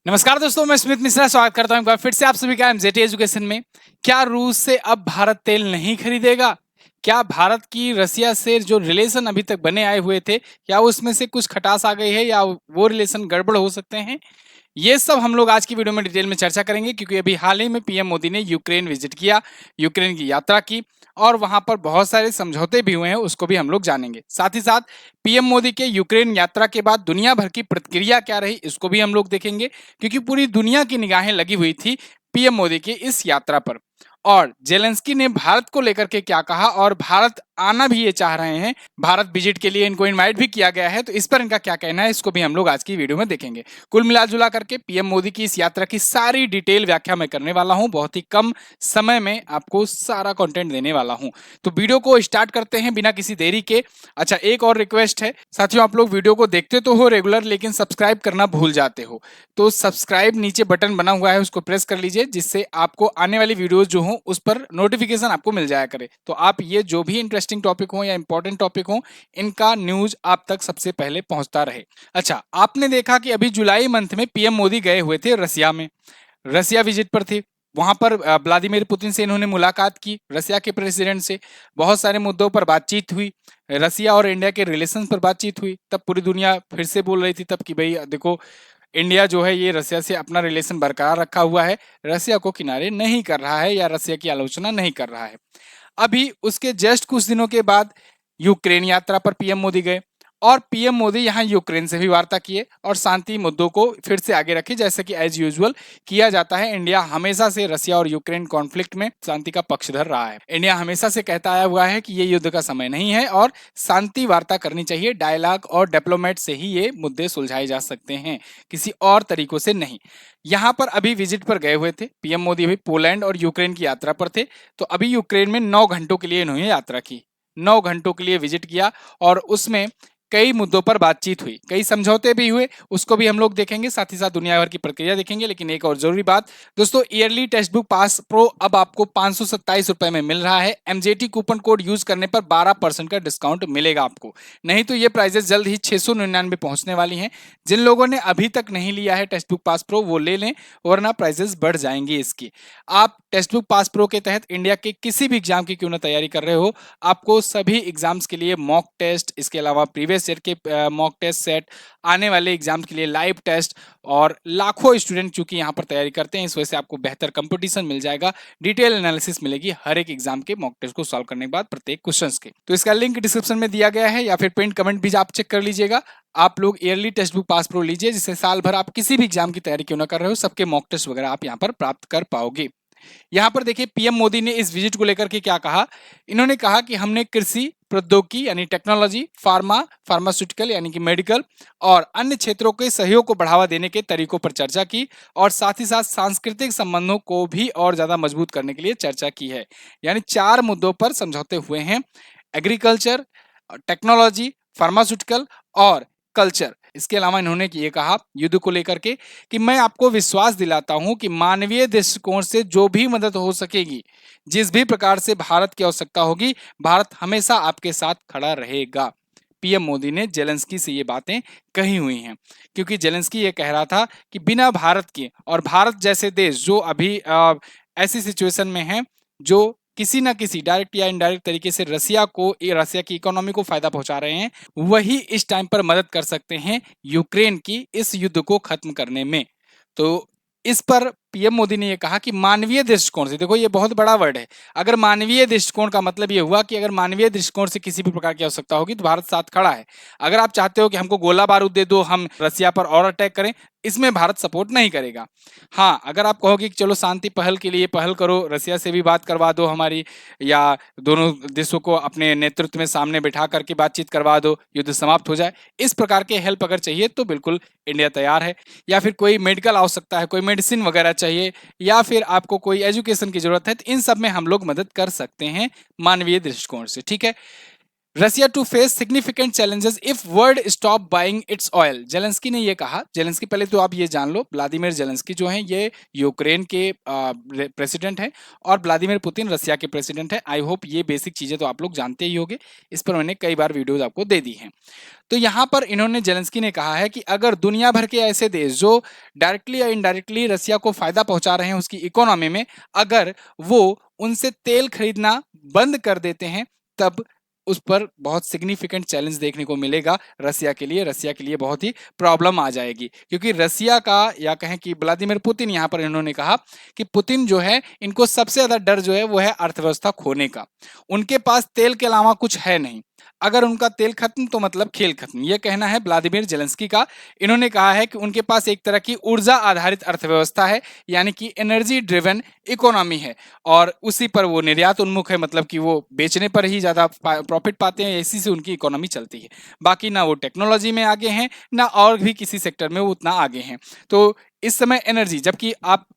नमस्कार दोस्तों, मैं स्मित मिश्रा स्वागत करता हूं एक बार फिर से आप सभी का एमजेटी एजुकेशन में। क्या रूस से अब भारत तेल नहीं खरीदेगा? क्या भारत की रसिया से जो रिलेशन अभी तक बने आए हुए थे, क्या उसमें से कुछ खटास आ गई है या वो रिलेशन गड़बड़ हो सकते हैं? ये सब हम लोग आज की वीडियो में डिटेल में चर्चा करेंगे, क्योंकि अभी हाल ही में पीएम मोदी ने यूक्रेन विजिट किया, यूक्रेन की यात्रा की और वहां पर बहुत सारे समझौते भी हुए हैं, उसको भी हम लोग जानेंगे। साथ ही साथ पीएम मोदी के यूक्रेन यात्रा के बाद दुनिया भर की प्रतिक्रिया क्या रही, इसको भी हम लोग देखेंगे, क्योंकि पूरी दुनिया की निगाहें लगी हुई थी पीएम मोदी की इस यात्रा पर। और जेलेंस्की ने भारत को लेकर के क्या कहा, और भारत आना भी ये चाह रहे हैं, भारत विजिट के लिए इनको इनवाइट भी किया गया है, तो इस पर इनका क्या कहना है, इसको भी हम लोग आज की वीडियो में देखेंगे। कुल मिला जुला करके पीएम मोदी की इस यात्रा की सारी डिटेल व्याख्या मैं करने वाला हूं, बहुत ही कम समय में आपको सारा कंटेंट देने वाला हूं। तो वीडियो को स्टार्ट करते हैं बिना किसी देरी के। अच्छा, एक और रिक्वेस्ट है साथियों, आप लोग वीडियो को देखते तो हो रेगुलर, लेकिन सब्सक्राइब करना भूल जाते हो, तो सब्सक्राइब नीचे बटन बना हुआ है, उसको प्रेस कर लीजिए, जिससे आपको आने वाली वीडियोस जो हो उस पर नोटिफिकेशन आपको मिल जाया करे। तो आप ये जो भी इंटरेस्टिंग टॉपिक हो या इंपॉर्टेंट टॉपिक हो, इनका न्यूज आप तक सबसे पहले पहुंचता रहे। अच्छा, आपने देखा कि अभी जुलाई मंथ में पीएम मोदी गए हुए थे रसिया में, रसिया विजिट पर थे। वहां पर व्लादिमीर पुतिन से इन्होंने मुलाकात की, रसिया के प्रेसिडेंट से बहुत सारे मुद्दों पर बातचीत हुई, रसिया और इंडिया के रिलेशन पर बातचीत हुई। तब पूरी दुनिया फिर से बोल रही थी तब कि भाई देखो, इंडिया जो है ये रसिया से अपना रिलेशन बरकरार रखा हुआ है, रसिया को किनारे नहीं कर रहा है या रसिया की आलोचना नहीं कर रहा है। अभी उसके जस्ट कुछ दिनों के बाद यूक्रेन यात्रा पर पीएम मोदी गए, और पीएम मोदी यहाँ यूक्रेन से भी वार्ता किए और शांति मुद्दों को फिर से आगे रखे, जैसे कि एज यूजुअल किया जाता है। इंडिया हमेशा से रसिया और यूक्रेन कॉन्फ्लिक्ट में शांति का पक्षधर रहा है। इंडिया हमेशा से कहता आया हुआ है कि ये युद्ध का समय नहीं है और शांति वार्ता करनी चाहिए, डायलॉग और डिप्लोमेट से ही ये मुद्दे सुलझाए जा सकते हैं, किसी और तरीकों से नहीं। यहाँ पर अभी विजिट पर गए हुए थे पीएम मोदी, अभी पोलैंड और यूक्रेन की यात्रा पर थे। तो अभी यूक्रेन में 9 घंटों के लिए इन्होंने यात्रा की, 9 घंटों के लिए विजिट किया, और उसमें कई मुद्दों पर बातचीत हुई, कई समझौते भी हुए, उसको भी हम लोग देखेंगे। साथ ही साथ दुनिया भर की प्रक्रिया देखेंगे। लेकिन एक और जरूरी बात दोस्तों, yearly text book pass pro अब आपको 527 रुपए में मिल रहा है। एमजेटी कूपन कोड यूज करने पर 12% का डिस्काउंट मिलेगा आपको, नहीं तो ये प्राइजेस जल्द ही 699 पहुंचने वाली हैं। जिन लोगों ने अभी तक नहीं लिया है टेक्स्ट बुक पास प्रो, वो ले लें, वरना प्राइजेस बढ़ जाएंगे इसकी। आप टेक्स्ट बुक पास प्रो के तहत इंडिया के किसी भी एग्जाम की क्यों ना तैयारी कर रहे हो, आपको सभी एग्जाम्स के लिए मॉक टेस्ट, इसके अलावा प्रीवियस ईयर के मॉक टेस्ट सेट, आने वाले एग्जाम्स के लिए लाइव टेस्ट, और लाखों स्टूडेंट चूंकि यहाँ पर तैयारी करते हैं, इस वजह से आपको बेहतर कंपटीशन मिल जाएगा, डिटेल एनालिसिस मिलेगी हर एक एग्जाम के मॉक टेस्ट को सॉल्व करने के बाद प्रत्येक क्वेश्चंस के। तो इसका लिंक डिस्क्रिप्शन में दिया गया है, या फिर पिन कमेंट भी आप चेक कर लीजिएगा। आप लोग yearly text book pass pro लीजिए, जिससे साल भर आप किसी भी एग्जाम की तैयारी क्यों ना कर रहे हो, सबके मॉक टेस्ट वगैरह आप यहाँ पर प्राप्त कर पाओगे। यहां पर देखिए पीएम मोदी ने इस विजिट को लेकर के क्या कहा। इन्होंने कहा कि हमने कृषि प्रौद्योगिकी यानी टेक्नोलॉजी, फार्मास्यूटिकल यानी कि मेडिकल और अन्य क्षेत्रों के सहयोग को बढ़ावा देने के तरीकों पर चर्चा की, और साथ ही साथ सांस्कृतिक संबंधों को भी और ज्यादा मजबूत करने के लिए चर्चा की है। यानी 4 मुद्दों पर समझौते हुए हैं: एग्रीकल्चर, टेक्नोलॉजी, फार्मास्यूटिकल और कल्चर। इसके अलावा इन्होंने ये कहा युद्ध को लेकर के कि मैं आपको विश्वास दिलाता हूं कि मानवीय दृष्टिकोण से जो भी मदद हो सकेगी, जिस भी प्रकार से भारत की आवश्यकता होगी, भारत हमेशा आपके साथ खड़ा रहेगा। पीएम मोदी ने जेलेंस्की से ये बातें कही हुई हैं, क्योंकि जेलेंस्की ये कह रहा था कि बिना भारत के, और भारत जैसे देश जो अभी ऐसी सिचुएशन में है, जो किसी ना किसी डायरेक्ट या इनडायरेक्ट तरीके से रसिया की इकोनॉमी को फायदा पहुंचा रहे हैं, वही इस टाइम पर मदद कर सकते हैं यूक्रेन की इस युद्ध को खत्म करने में। तो इस पर पीएम मोदी ने यह कहा कि मानवीय दृष्टिकोण से, देखो ये बहुत बड़ा वर्ड है, अगर मानवीय दृष्टिकोण का मतलब यह हुआ कि अगर मानवीय दृष्टिकोण से किसी भी प्रकार की आवश्यकता होगी तो भारत साथ खड़ा है। अगर आप चाहते हो कि हमको गोला बारूद दे दो, हम रसिया पर और अटैक करें, इसमें भारत सपोर्ट नहीं करेगा। हाँ, अगर आप कहोगे कि चलो शांति पहल के लिए पहल करो, रसिया से भी बात करवा दो हमारी, या दोनों देशों को अपने नेतृत्व में सामने बिठा करके बातचीत करवा दो, युद्ध समाप्त हो जाए, इस प्रकार के हेल्प अगर चाहिए तो बिल्कुल इंडिया तैयार है। या फिर कोई मेडिकल आवश्यकता है, कोई मेडिसिन वगैरह चाहिए, या फिर आपको कोई एजुकेशन की जरूरत है, तो इन सब में हम लोग मदद कर सकते हैं मानवीय दृष्टिकोण से। ठीक है, Russia to face significant challenges if world stop buying its oil. Zelensky ने ये कहा। जेलेंस्की, पहले तो आप ये जान लो, व्लादिमीर जेलेंस्की जो हैं ये यूक्रेन के प्रेसिडेंट हैं और व्लादिमीर पुतिन रसिया के प्रेसिडेंट हैं। आई होप ये बेसिक चीजें तो आप लोग जानते ही होंगे, इस पर मैंने कई बार वीडियोज आपको दे दी हैं। तो यहाँ पर इन्होंने, जेलेंस्की ने कहा है कि अगर दुनिया भर के ऐसे देश जो डायरेक्टली या इनडायरेक्टली रसिया को फायदा पहुंचा रहे हैं उसकी इकोनॉमी में, अगर वो उनसे तेल खरीदना बंद कर देते हैं, तब उस पर बहुत सिग्निफिकेंट चैलेंज देखने को मिलेगा रसिया के लिए। रसिया के लिए बहुत ही प्रॉब्लम आ जाएगी, क्योंकि रसिया का, या कहें कि व्लादिमीर पुतिन, यहाँ पर इन्होंने कहा कि पुतिन जो है, इनको सबसे ज्यादा डर जो है वो है अर्थव्यवस्था खोने का। उनके पास तेल के अलावा कुछ है नहीं, अगर उनका तेल खत्म तो मतलब खेल खत्म, यह कहना है व्लादिमीर जेलेंस्की का। इन्होंने कहा है कि उनके पास एक तरह की ऊर्जा आधारित अर्थव्यवस्था है, यानी कि एनर्जी ड्रिवन इकोनॉमी है, और उसी पर वो निर्यात उन्मुख है, मतलब कि वो बेचने पर ही ज्यादा प्रॉफिट पाते हैं, इसी से उनकी इकोनॉमी चलती है। बाकी ना वो टेक्नोलॉजी में आगे हैं, ना और भी किसी सेक्टर में वो उतना आगे हैं। तो इस समय एनर्जी, जबकि आप,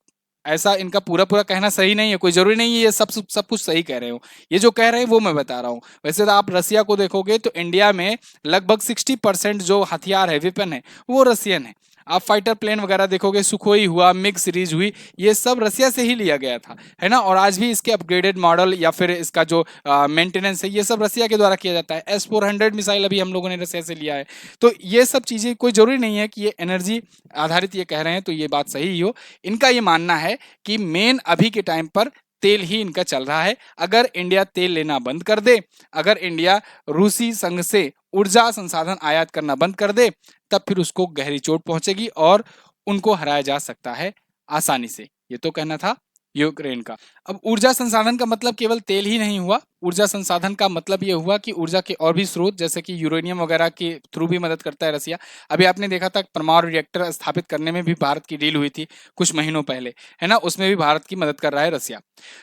ऐसा इनका पूरा पूरा कहना सही नहीं है, कोई जरूरी नहीं है ये सब कुछ सही कह रहे हो, ये जो कह रहे हैं वो मैं बता रहा हूँ। वैसे तो आप रसिया को देखोगे तो इंडिया में लगभग 60% जो हथियार है, वेपन है, वो रसियन है। आप फाइटर प्लेन वगैरह देखोगे, सुखोई हुआ, मिग सीरीज हुई, ये सब रसिया से ही लिया गया था, है ना। और आज भी इसके अपग्रेडेड मॉडल या फिर इसका जो मेंटेनेंस है, ये सब रसिया के द्वारा किया जाता है। S-400 मिसाइल अभी हम लोगों ने रसिया से लिया है। तो ये सब चीजें, कोई जरूरी नहीं है कि ये एनर्जी आधारित ये कह रहे हैं तो ये बात सही ही हो। इनका ये मानना है कि मेन अभी के टाइम पर तेल ही इनका चल रहा है। अगर इंडिया तेल लेना बंद कर दे, अगर इंडिया रूसी संघ से ऊर्जा संसाधन आयात करना बंद कर दे, तब फिर उसको गहरी चोट पहुंचेगी और उनको हराया जा सकता है आसानी से। ये तो कहना था यूक्रेन का। अब ऊर्जा संसाधन का मतलब केवल तेल ही नहीं हुआ। ऊर्जा संसाधन का मतलब ये हुआ कि ऊर्जा के और भी स्रोत, जैसे कि यूरेनियम वगैरह के थ्रू भी मदद करता है रसिया। अभी आपने देखा था परमाणु रिएक्टर स्थापित करने में भी भारत की डील हुई थी कुछ महीनों पहले, है ना, उसमें भी भारत की मदद कर रहा है रसिया।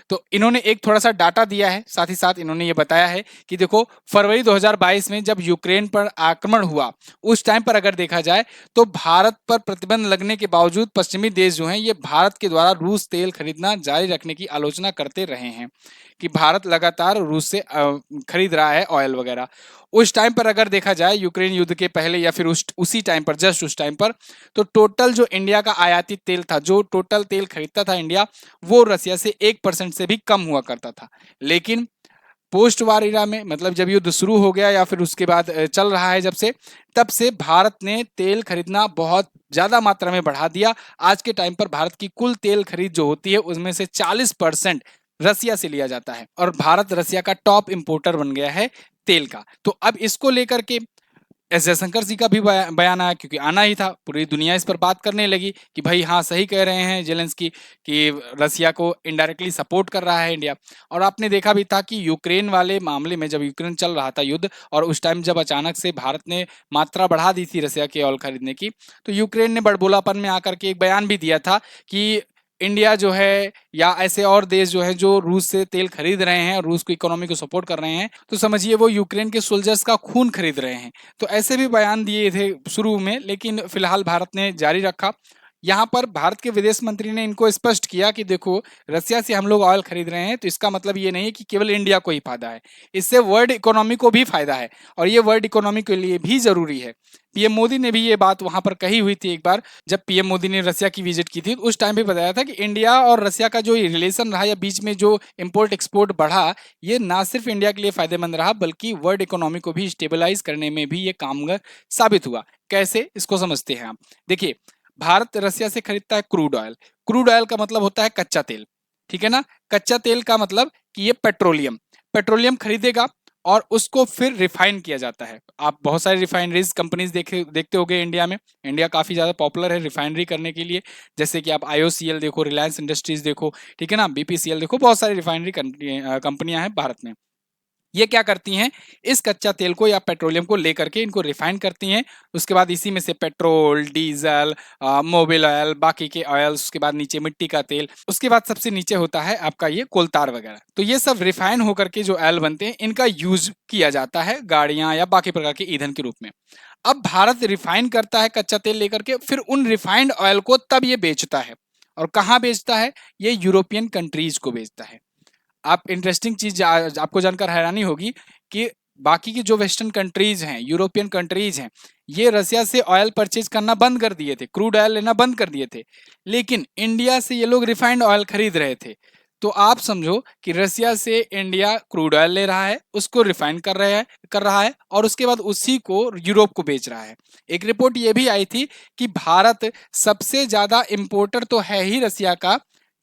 तो इन्होंने एक थोड़ा सा डाटा दिया है, साथ ही साथ इन्होंने ये बताया है कि देखो, फरवरी 2022 में जब यूक्रेन पर आक्रमण हुआ, उस टाइम पर अगर देखा जाए तो भारत पर प्रतिबंध लगने के बावजूद पश्चिमी देश जो हैं ये भारत के द्वारा रूस तेल खरीदना जारी रखने की आलोचना करते रहे हैं कि भारत लगातार रूस से खरीद रहा है ऑयल वगैरह। उस टाइम पर अगर देखा जाए, यूक्रेन युद्ध के पहले या फिर उसी टाइम पर, जस्ट उस टाइम पर, तो टोटल जो इंडिया का आयातित तेल था, जो टोटल तेल खरीदता था इंडिया, वो रसिया से 1% से भी कम हुआ करता था। लेकिन पोस्ट वार इरा में, मतलब जब युद्ध शुरू हो गया या फिर उसके बाद चल रहा है जब से, तब से भारत ने तेल खरीदना बहुत ज्यादा मात्रा में बढ़ा दिया। आज के टाइम पर भारत की कुल तेल खरीद जो होती है उसमें से 40% रसिया से लिया जाता है, और भारत रसिया का टॉप इंपोर्टर बन गया है तेल का। तो अब इसको लेकर के एस जयशंकर जी का भी बयान आया, क्योंकि आना ही था, पूरी दुनिया इस पर बात करने लगी कि भाई हाँ, सही कह रहे हैं जेलेंस्की कि रसिया को इनडायरेक्टली सपोर्ट कर रहा है इंडिया। और आपने देखा भी था कि यूक्रेन वाले मामले में, जब यूक्रेन चल रहा था युद्ध, और उस टाइम जब अचानक से भारत ने मात्रा बढ़ा दी थी रसिया के ऑयल खरीदने की, तो यूक्रेन ने बड़बोलापन में आकर के एक बयान भी दिया था कि इंडिया जो है या ऐसे और देश जो है जो रूस से तेल खरीद रहे हैं और रूस की इकोनॉमी को सपोर्ट कर रहे हैं, तो समझिए वो यूक्रेन के सोल्जर्स का खून खरीद रहे हैं। तो ऐसे भी बयान दिए थे शुरू में, लेकिन फिलहाल भारत ने जारी रखा। यहाँ पर भारत के विदेश मंत्री ने इनको स्पष्ट किया कि देखो, रसिया से हम लोग ऑयल खरीद रहे हैं तो इसका मतलब ये नहीं है कि केवल इंडिया को ही फायदा है, इससे वर्ल्ड इकोनॉमी को भी फायदा है, और ये वर्ल्ड इकोनॉमी के लिए भी जरूरी है। पीएम मोदी ने भी ये बात वहां पर कही हुई थी एक बार, जब पीएम मोदी ने रसिया की विजिट की थी, उस टाइम भी बताया था कि इंडिया और रसिया का जो रिलेशन रहा या बीच में जो इम्पोर्ट एक्सपोर्ट बढ़ा, ये ना सिर्फ इंडिया के लिए फायदेमंद रहा बल्कि वर्ल्ड इकोनॉमी को भी स्टेबलाइज करने में भी ये कामगार साबित हुआ। कैसे, इसको समझते हैं आप। देखिए, भारत रसिया से खरीदता है क्रूड ऑयल। क्रूड ऑयल का मतलब होता है कच्चा तेल, ठीक है ना। कच्चा तेल का मतलब कि ये पेट्रोलियम, पेट्रोलियम खरीदेगा और उसको फिर रिफाइन किया जाता है। आप बहुत सारी रिफाइनरीज कंपनीज देखते होंगे इंडिया में। इंडिया काफी ज्यादा पॉपुलर है रिफाइनरी करने के लिए, जैसे कि आप IOCL देखो, रिलायंस इंडस्ट्रीज देखो, ठीक है ना, BPCL देखो, बहुत सारी रिफाइनरी कंपनियां हैं भारत में। ये क्या करती हैं, इस कच्चा तेल को या पेट्रोलियम को लेकर के इनको रिफाइन करती हैं। उसके बाद इसी में से पेट्रोल, डीजल, मोबिल ऑयल, बाकी के ऑयल्स, उसके बाद नीचे मिट्टी का तेल, उसके बाद सबसे नीचे होता है आपका ये कोलतार वगैरह। तो ये सब रिफाइन होकर के जो ऑयल बनते हैं, इनका यूज किया जाता है गाड़ियां या बाकी प्रकार के ईंधन के रूप में। अब भारत रिफाइन करता है कच्चा तेल लेकर के, फिर उन रिफाइंड ऑयल को तब ये बेचता है। और कहाँ बेचता है, ये यूरोपियन कंट्रीज को बेचता है। आप इंटरेस्टिंग चीज आपको जानकर हैरानी होगी कि बाकी की जो वेस्टर्न कंट्रीज हैं, यूरोपियन कंट्रीज हैं, ये रसिया से ऑयल परचेज करना बंद कर दिए थे, क्रूड ऑयल लेना बंद कर दिए थे, लेकिन इंडिया से ये लोग रिफाइंड ऑयल खरीद रहे थे। तो आप समझो कि रसिया से इंडिया क्रूड ऑयल ले रहा है, उसको रिफाइन कर रहा है और उसके बाद उसी को यूरोप को बेच रहा है। एक रिपोर्ट ये भी आई थी कि भारत सबसे ज्यादा इंपोर्टर तो है ही रसिया का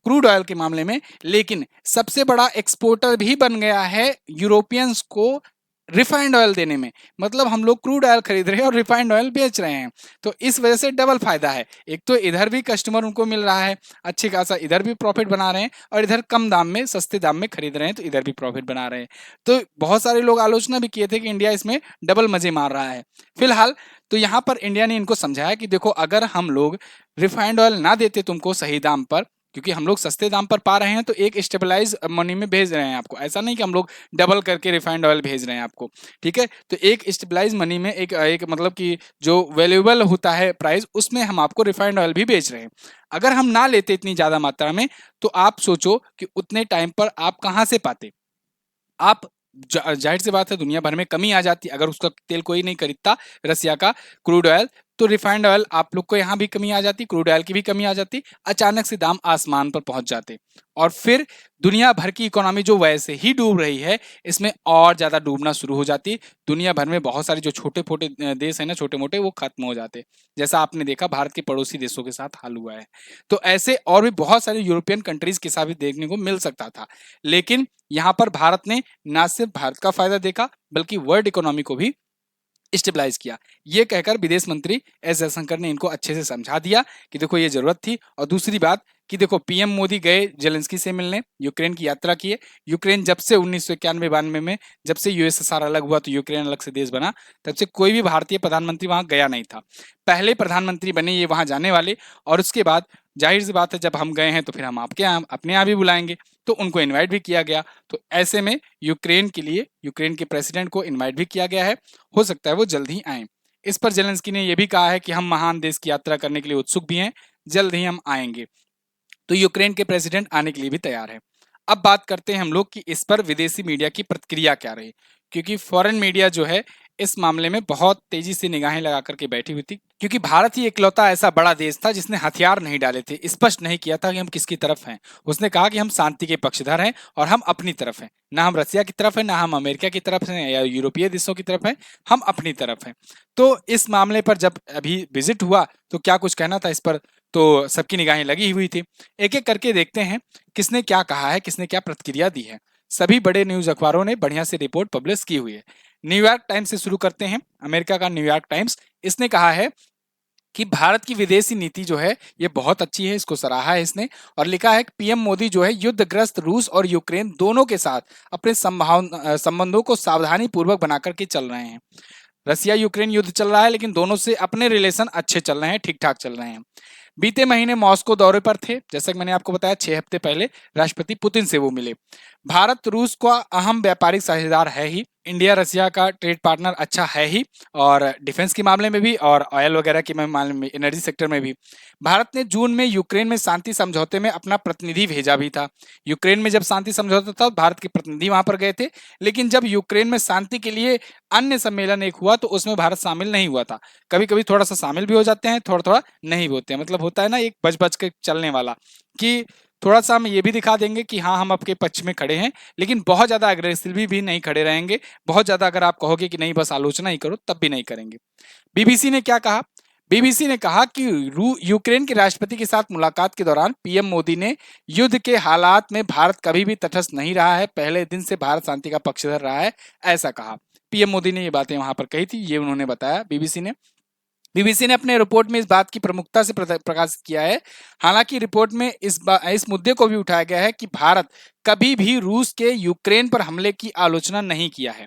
क्रूड ऑयल के मामले में, लेकिन सबसे बड़ा एक्सपोर्टर भी बन गया है यूरोपियंस को रिफाइंड ऑयल देने में। मतलब हम लोग क्रूड ऑयल खरीद रहे हैं और रिफाइंड ऑयल बेच रहे हैं। तो इस वजह से डबल फायदा है, एक तो इधर भी कस्टमर उनको मिल रहा है अच्छी खासा, इधर भी प्रॉफिट बना रहे हैं, और इधर कम दाम में सस्ते दाम में खरीद रहे हैं तो इधर भी प्रॉफिट बना रहे हैं। तो बहुत सारे लोग आलोचना भी किए थे कि इंडिया इसमें डबल मजे मार रहा है। फिलहाल तो यहाँ पर इंडिया ने इनको समझाया कि देखो, अगर हम लोग रिफाइंड ऑयल ना देते तुमको सही दाम पर, क्योंकि हम लोग सस्ते दाम पर पा रहे हैं, तो एक स्टेबलाइज मनी में भेज रहे हैं आपको, ऐसा नहीं कि हम लोग डबल करके रिफाइंड ऑयल भेज रहे हैं आपको। ठीक है, तो एक स्टेबलाइज मनी में एक मतलब कि जो वैल्यूएबल होता है प्राइस, उसमें हम आपको रिफाइंड ऑयल भी बेच रहे हैं। अगर हम ना लेते इतनी ज्यादा मात्रा में, तो आप सोचो कि उतने टाइम पर आप कहाँ से पाते। आप जाहिर सी बात है दुनिया भर में कमी आ जाती, अगर उसका तेल कोई नहीं खरीदता रसिया का क्रूड ऑयल, तो रिफाइंड ऑयल आप लोग को यहाँ भी कमी आ जाती, क्रूड ऑयल की भी कमी आ जाती, अचानक से दाम आसमान पर पहुंच जाते, और फिर दुनिया भर की इकोनॉमी जो वैसे ही डूब रही है, इसमें और ज्यादा डूबना शुरू हो जाती। दुनिया भर में बहुत सारे जो छोटे छोटे देश है ना, छोटे मोटे, वो खत्म हो जाते, जैसा आपने देखा भारत के पड़ोसी देशों के साथ हाल हुआ है। तो ऐसे और भी बहुत सारे यूरोपियन कंट्रीज के साथ भी देखने को मिल सकता था, लेकिन यहाँ पर भारत ने ना सिर्फ भारत का फायदा देखा, बल्कि वर्ल्ड इकोनॉमी को भी स्टेबलाइज किया। ये कहकर विदेश मंत्री एस जयशंकर ने इनको अच्छे से समझा दिया कि देखो ये जरूरत थी। और दूसरी बात कि देखो, पीएम मोदी गए जेलेंस्की से मिलने, यूक्रेन की यात्रा किए। यूक्रेन जब से 1991-92 में जब से यूएसएसआर अलग हुआ तो यूक्रेन अलग से देश बना, तब से कोई भी भारतीय प्रधानमंत्री वहां गया नहीं था। पहले प्रधानमंत्री बने ये वहां जाने वाले, और उसके बाद जाहिर सी बात है जब हम गए हैं तो फिर हम आपके यहाँ अपने यहाँ भी बुलाएंगे, तो उनको इनवाइट भी किया गया। तो ऐसे में यूक्रेन के लिए यूक्रेन के प्रेसिडेंट को इनवाइट भी किया गया है, हो सकता है वो जल्द ही आए। इस पर जेलेंस्की ने यह भी कहा है कि हम महान देश की यात्रा करने के लिए उत्सुक भी हैं, जल्द ही हम आएंगे। तो यूक्रेन के प्रेसिडेंट आने के लिए भी तैयार है। अब बात करते हैं हम लोग कि इस पर विदेशी मीडिया की प्रतिक्रिया क्या रही, क्योंकि फॉरेन मीडिया जो है इस मामले में बहुत तेजी से निगाहें लगा करके बैठी हुई थी, क्योंकि भारत ही इकलौता ऐसा बड़ा देश था जिसने हथियार नहीं डाले थे, स्पष्ट नहीं किया था कि हम किसकी तरफ हैं। उसने कहा कि हम शांति के पक्षधर हैं और हम अपनी तरफ हैं, ना हम रसिया की तरफ हैं, ना हम अमेरिका की तरफ हैं या यूरोपीय देशों की तरफ हैं, हम अपनी तरफ हैं। तो इस मामले पर जब अभी विजिट हुआ तो क्या कुछ कहना था इस पर, तो सबकी निगाहें लगी हुई थी। एक एक करके देखते हैं किसने क्या कहा है, किसने क्या प्रतिक्रिया दी है। सभी बड़े न्यूज अखबारों ने बढ़िया से रिपोर्ट पब्लिश की हुई है। न्यूयॉर्क टाइम्स से शुरू करते हैं। अमेरिका का न्यूयॉर्क टाइम्स, इसने कहा है कि भारत की विदेशी नीति जो है ये बहुत अच्छी है, इसको सराहा है इसने, और लिखा है कि पीएम मोदी जो है युद्धग्रस्त रूस और यूक्रेन दोनों के साथ अपने संबंधों को सावधानी पूर्वक बनाकर के चल रहे हैं। रसिया यूक्रेन युद्ध चल रहा है, लेकिन दोनों से अपने रिलेशन अच्छे चल रहे हैं, ठीक ठाक चल रहे हैं। बीते महीने मॉस्को दौरे पर थे, जैसा कि मैंने आपको बताया 6 हफ्ते पहले राष्ट्रपति पुतिन से वो मिले। भारत रूस का अहम व्यापारिक साझेदार है ही, इंडिया रसिया का ट्रेड पार्टनर अच्छा है ही, और डिफेंस के मामले में भी और ऑयल वगैरह के मामले में, एनर्जी सेक्टर में भी। भारत ने जून में यूक्रेन में शांति समझौते में अपना प्रतिनिधि भेजा भी था। यूक्रेन में जब शांति समझौता था भारत के प्रतिनिधि वहां पर गए थे, लेकिन जब यूक्रेन में शांति के लिए अन्य सम्मेलन एक हुआ तो उसमें भारत शामिल नहीं हुआ था। कभी कभी थोड़ा सा शामिल भी हो जाते हैं, थोड़ा थोड़ा नहीं भी होते हैं, मतलब होता है ना एक बच बच के चलने वाला, कि थोड़ा सा हम ये भी दिखा देंगे कि हाँ हम आपके पक्ष में खड़े हैं, लेकिन बहुत ज्यादा अग्रेसिव भी नहीं खड़े रहेंगे। बहुत ज्यादा अगर आप कहोगे कि नहीं बस आलोचना ही करो, तब भी नहीं करेंगे। बीबीसी ने क्या कहा, बीबीसी ने कहा कि यूक्रेन के राष्ट्रपति के साथ मुलाकात के दौरान पीएम मोदी ने युद्ध के हालात में भारत कभी भी तटस्थ नहीं रहा है, पहले दिन से भारत शांति का पक्षधर रहा है, ऐसा कहा। पीएम मोदी ने ये बातें वहां पर कही थी, ये उन्होंने बताया बीबीसी ने। बीबीसी ने अपने रिपोर्ट में इस बात की प्रमुखता से प्रकाशित किया है। हालांकि रिपोर्ट में इस मुद्दे को भी उठाया गया है कि भारत कभी भी रूस के यूक्रेन पर हमले की आलोचना नहीं किया है।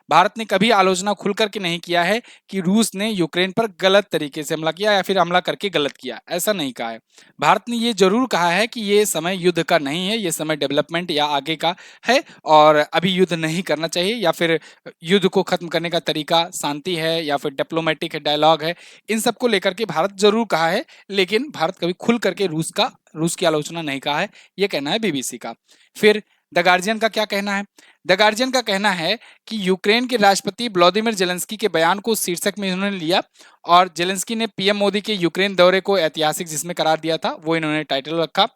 भारत ने कभी आलोचना खुल करके नहीं किया है कि रूस ने यूक्रेन पर गलत तरीके से हमला किया या फिर हमला करके गलत किया, ऐसा नहीं कहा है। भारत ने ये जरूर कहा है कि ये समय युद्ध का नहीं है, ये समय डेवलपमेंट या आगे का है, और अभी युद्ध नहीं करना चाहिए, या फिर युद्ध को खत्म करने का तरीका शांति है या फिर डिप्लोमेटिक है, डायलॉग है, इन सबको लेकर के भारत जरूर कहा है, लेकिन भारत कभी खुल करके रूस की आलोचना नहीं कहा है, ये कहना है बीबीसी का। फिर द गार्जियन का क्या कहना है? द गार्जियन का कहना है कि यूक्रेन के राष्ट्रपति व्लादिमीर जेलेंस्की के बयान को शीर्षक में इन्होंने लिया और जेलेंस्की ने पीएम मोदी के यूक्रेन दौरे को ऐतिहासिक जिसमें करार दिया था वो इन्होंने टाइटल रखा।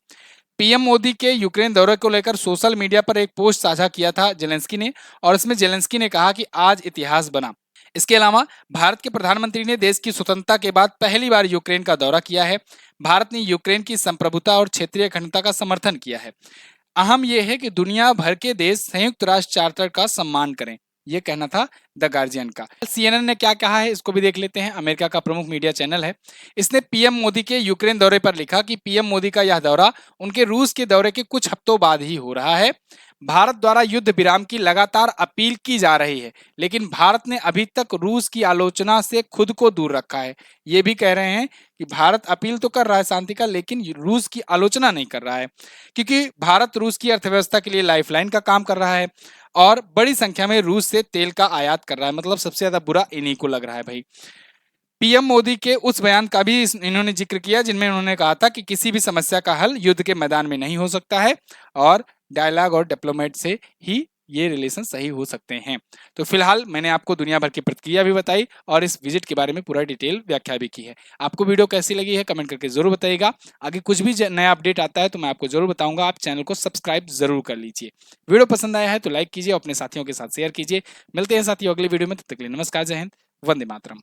पीएम मोदी के यूक्रेन दौरे को लेकर सोशल मीडिया पर एक पोस्ट साझा किया था जेलेंस्की ने और इसमें जेलेंस्की ने कहा कि आज इतिहास बना। इसके अलावा भारत के प्रधानमंत्री ने देश की स्वतंत्रता के बाद पहली बार यूक्रेन का दौरा किया है। भारत ने यूक्रेन की संप्रभुता और क्षेत्रीय अखंडता का समर्थन किया है। अहम यह है कि दुनिया भर के देश संयुक्त राष्ट्र चार्टर का सम्मान करें, ये कहना था द गार्जियन का। सीएनएन ने क्या कहा है इसको भी देख लेते हैं। अमेरिका का प्रमुख मीडिया चैनल है। इसने पीएम मोदी के यूक्रेन दौरे पर लिखा कि पीएम मोदी का यह दौरा उनके रूस के दौरे के कुछ हफ्तों बाद ही हो रहा है। भारत द्वारा युद्ध विराम की लगातार अपील की जा रही है, लेकिन भारत ने अभी तक रूस की आलोचना से खुद को दूर रखा है। ये भी कह रहे हैं कि भारत अपील तो कर रहा है शांति का, लेकिन रूस की आलोचना नहीं कर रहा है, क्योंकि भारत रूस की अर्थव्यवस्था के लिए लाइफलाइन का काम कर रहा है और बड़ी संख्या में रूस से तेल का आयात कर रहा है। मतलब सबसे ज्यादा बुरा इन्हीं को लग रहा है भाई। पीएम मोदी के उस बयान का भी इन्होंने जिक्र किया जिनमें उन्होंने कहा था कि किसी भी समस्या का हल युद्ध के मैदान में नहीं हो सकता है और डायलॉग और डिप्लोमेट से ही ये रिलेशन सही हो सकते हैं। तो फिलहाल मैंने आपको दुनिया भर की प्रतिक्रिया भी बताई और इस विजिट के बारे में पूरा डिटेल व्याख्या भी की है। आपको वीडियो कैसी लगी है कमेंट करके जरूर बताइएगा। आगे कुछ भी नया अपडेट आता है तो मैं आपको जरूर बताऊंगा। आप चैनल को सब्सक्राइब जरूर कर लीजिए। वीडियो पसंद आया है तो लाइक कीजिए, अपने साथियों के साथ शेयर कीजिए। मिलते हैं साथियों अगली वीडियो में, तब तक के लिए नमस्कार, जय हिंद, वंदे मातरम।